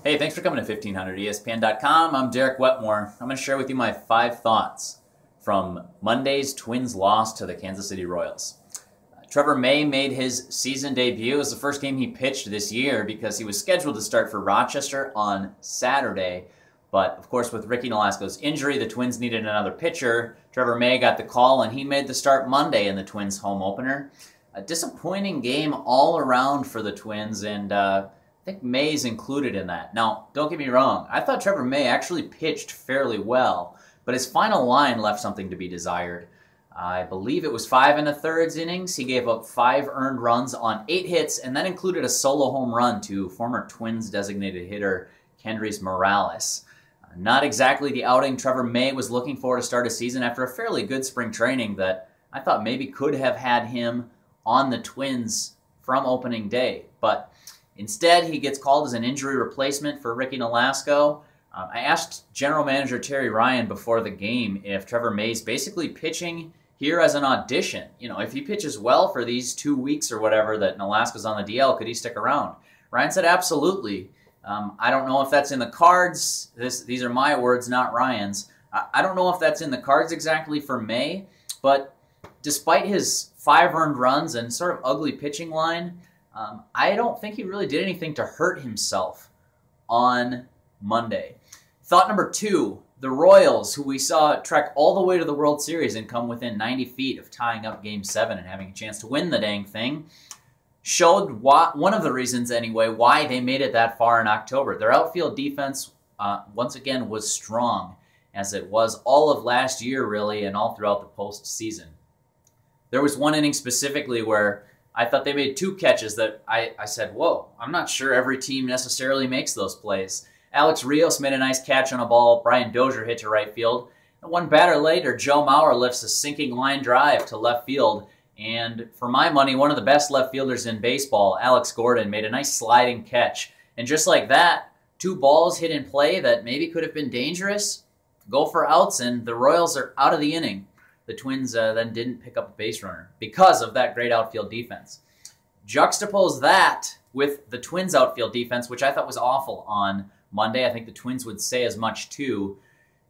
Hey, thanks for coming to 1500ESPN.com. I'm Derek Wetmore. I'm going to share with you my 5 thoughts from Monday's Twins loss to the Kansas City Royals. Trevor May made his season debut. It was the first game he pitched this year because he was scheduled to start for Rochester on Saturday. But, of course, with Ricky Nolasco's injury, the Twins needed another pitcher. Trevor May got the call, and he made the start Monday in the Twins' home opener. A disappointing game all around for the Twins, and I think May's included in that. Now, don't get me wrong. I thought Trevor May actually pitched fairly well, but his final line left something to be desired. I believe it was 5 1/3 innings. He gave up 5 earned runs on 8 hits, and that included a solo home run to former Twins designated hitter Kendrys Morales. Not exactly the outing Trevor May was looking for to start a season after a fairly good spring training that I thought maybe could have had him on the Twins from opening day. But instead, he gets called as an injury replacement for Ricky Nolasco. I asked General Manager Terry Ryan before the game if Trevor May's basically pitching here as an audition. You know, if he pitches well for these 2 weeks or whatever that Nolasco's on the DL, could he stick around? Ryan said absolutely. I don't know if that's in the cards. These are my words, not Ryan's. I don't know if that's in the cards exactly for May, but despite his 5 earned runs and sort of ugly pitching line, I don't think he really did anything to hurt himself on Monday. Thought number 2, the Royals, who we saw trek all the way to the World Series and come within 90 feet of tying up Game 7 and having a chance to win the dang thing, showed one of the reasons anyway why they made it that far in October. Their outfield defense, once again, was strong, as it was all of last year, really, and all throughout the postseason. There was one inning specifically where I thought they made 2 catches that I said, whoa, I'm not sure every team necessarily makes those plays. Alex Rios made a nice catch on a ball Brian Dozier hit to right field. And one batter later, Joe Mauer lifts a sinking line drive to left field. And for my money, one of the best left fielders in baseball, Alex Gordon, made a nice sliding catch. And just like that, 2 balls hit in play that maybe could have been dangerous, go for outs, and the Royals are out of the inning. The Twins then didn't pick up a base runner because of that great outfield defense. Juxtapose that with the Twins' outfield defense, which I thought was awful on Monday. I think the Twins would say as much too.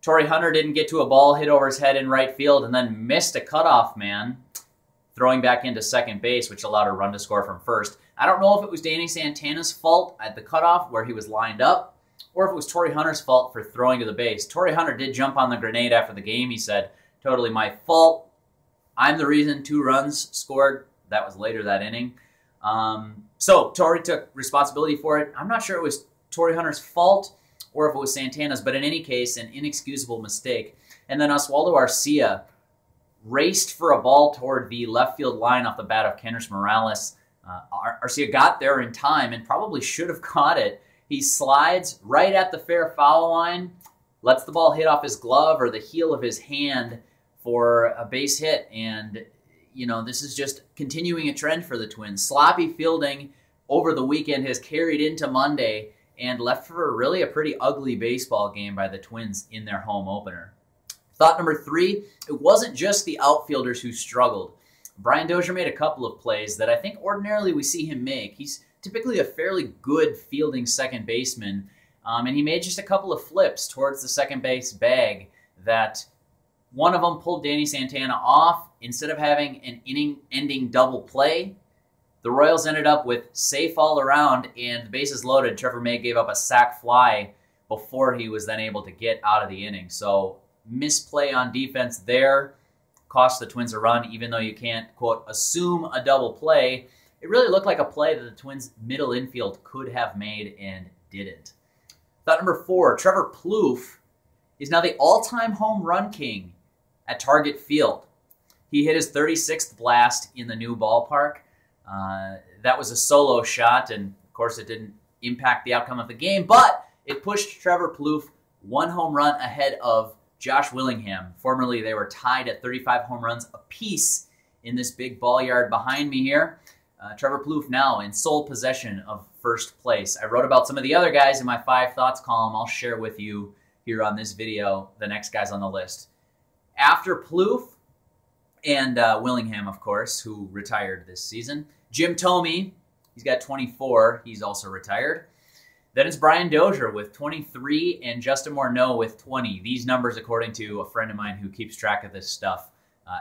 Torii Hunter didn't get to a ball hit over his head in right field and then missed a cutoff man, throwing back into second base, which allowed a run to score from first. I don't know if it was Danny Santana's fault at the cutoff where he was lined up, or if it was Torii Hunter's fault for throwing to the base. Torii Hunter did jump on the grenade after the game. He said, totally my fault. I'm the reason 2 runs scored. That was later that inning. So Torii took responsibility for it. I'm not sure it was Torii Hunter's fault or if it was Santana's, but in any case, an inexcusable mistake. And then Oswaldo Arcia raced for a ball toward the left field line off the bat of Kendrys Morales. Arcia got there in time and probably should have caught it. He slides right at the fair foul line, lets the ball hit off his glove or the heel of his hand for a base hit. And, you know, this is just continuing a trend for the Twins. Sloppy fielding over the weekend has carried into Monday and left for really a pretty ugly baseball game by the Twins in their home opener. Thought number 3, it wasn't just the outfielders who struggled. Brian Dozier made a couple of plays that I think ordinarily we see him make. He's typically a fairly good fielding second baseman, and he made just a couple of flips towards the second base bag that one of them pulled Danny Santana off. Instead of having an inning-ending double play, the Royals ended up with safe all around, and the bases loaded. Trevor May gave up a sac fly before he was then able to get out of the inning. So misplay on defense there cost the Twins a run, even though you can't, quote, assume a double play. It really looked like a play that the Twins' middle infield could have made and didn't. Thought number 4, Trevor Plouffe is now the all-time home run king at Target Field. He hit his 36th blast in the new ballpark. That was a solo shot, and of course it didn't impact the outcome of the game, but it pushed Trevor Plouffe 1 home run ahead of Josh Willingham. Formerly, they were tied at 35 home runs apiece in this big ball yard behind me here. Trevor Plouffe now in sole possession of first place. I wrote about some of the other guys in my 5 thoughts column. I'll share with you here on this video the next guys on the list. After Plouffe and Willingham, of course, who retired this season, Jim Thome, he's got 24. He's also retired. Then it's Brian Dozier with 23 and Justin Morneau with 20. These numbers according to a friend of mine who keeps track of this stuff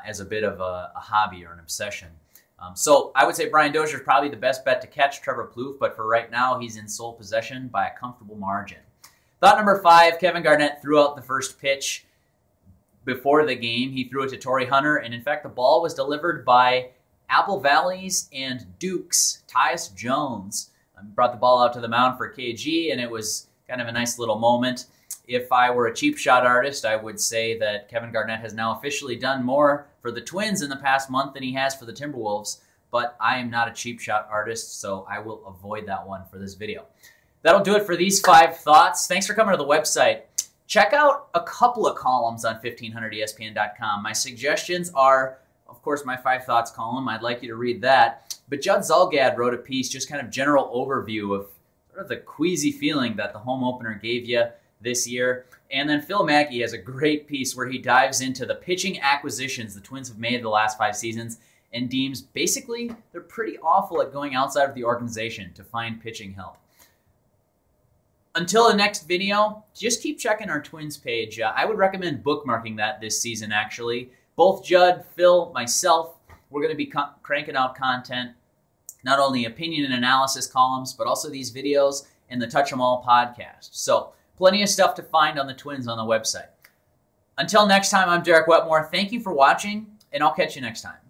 as a bit of a hobby or an obsession. So I would say Brian Dozier is probably the best bet to catch Trevor Plouffe, but for right now, he's in sole possession by a comfortable margin. Thought number 5, Kevin Garnett threw out the first pitch before the game. He threw it to Torii Hunter, and in fact, the ball was delivered by Apple Valley's and Duke's Tyus Jones. Brought the ball out to the mound for KG, and it was kind of a nice little moment. If I were a cheap shot artist, I would say that Kevin Garnett has now officially done more for the Twins in the past month than he has for the Timberwolves, but I am not a cheap shot artist, so I will avoid that one for this video. That'll do it for these 5 thoughts. Thanks for coming to the website. Check out a couple of columns on 1500ESPN.com. My suggestions are, of course, my 5 thoughts column. I'd like you to read that. But Judd Zulgad wrote a piece, just kind of general overview of sort of the queasy feeling that the home opener gave you this year. And then Phil Mackey has a great piece where he dives into the pitching acquisitions the Twins have made the last 5 seasons and deems basically they're pretty awful at going outside of the organization to find pitching help. Until the next video, just keep checking our Twins page. I would recommend bookmarking that this season, actually. Both Judd, Phil, myself, we're going to be cranking out content, not only opinion and analysis columns, but also these videos and the Touch 'Em All podcast. So plenty of stuff to find on the Twins on the website. Until next time, I'm Derek Wetmore. Thank you for watching, and I'll catch you next time.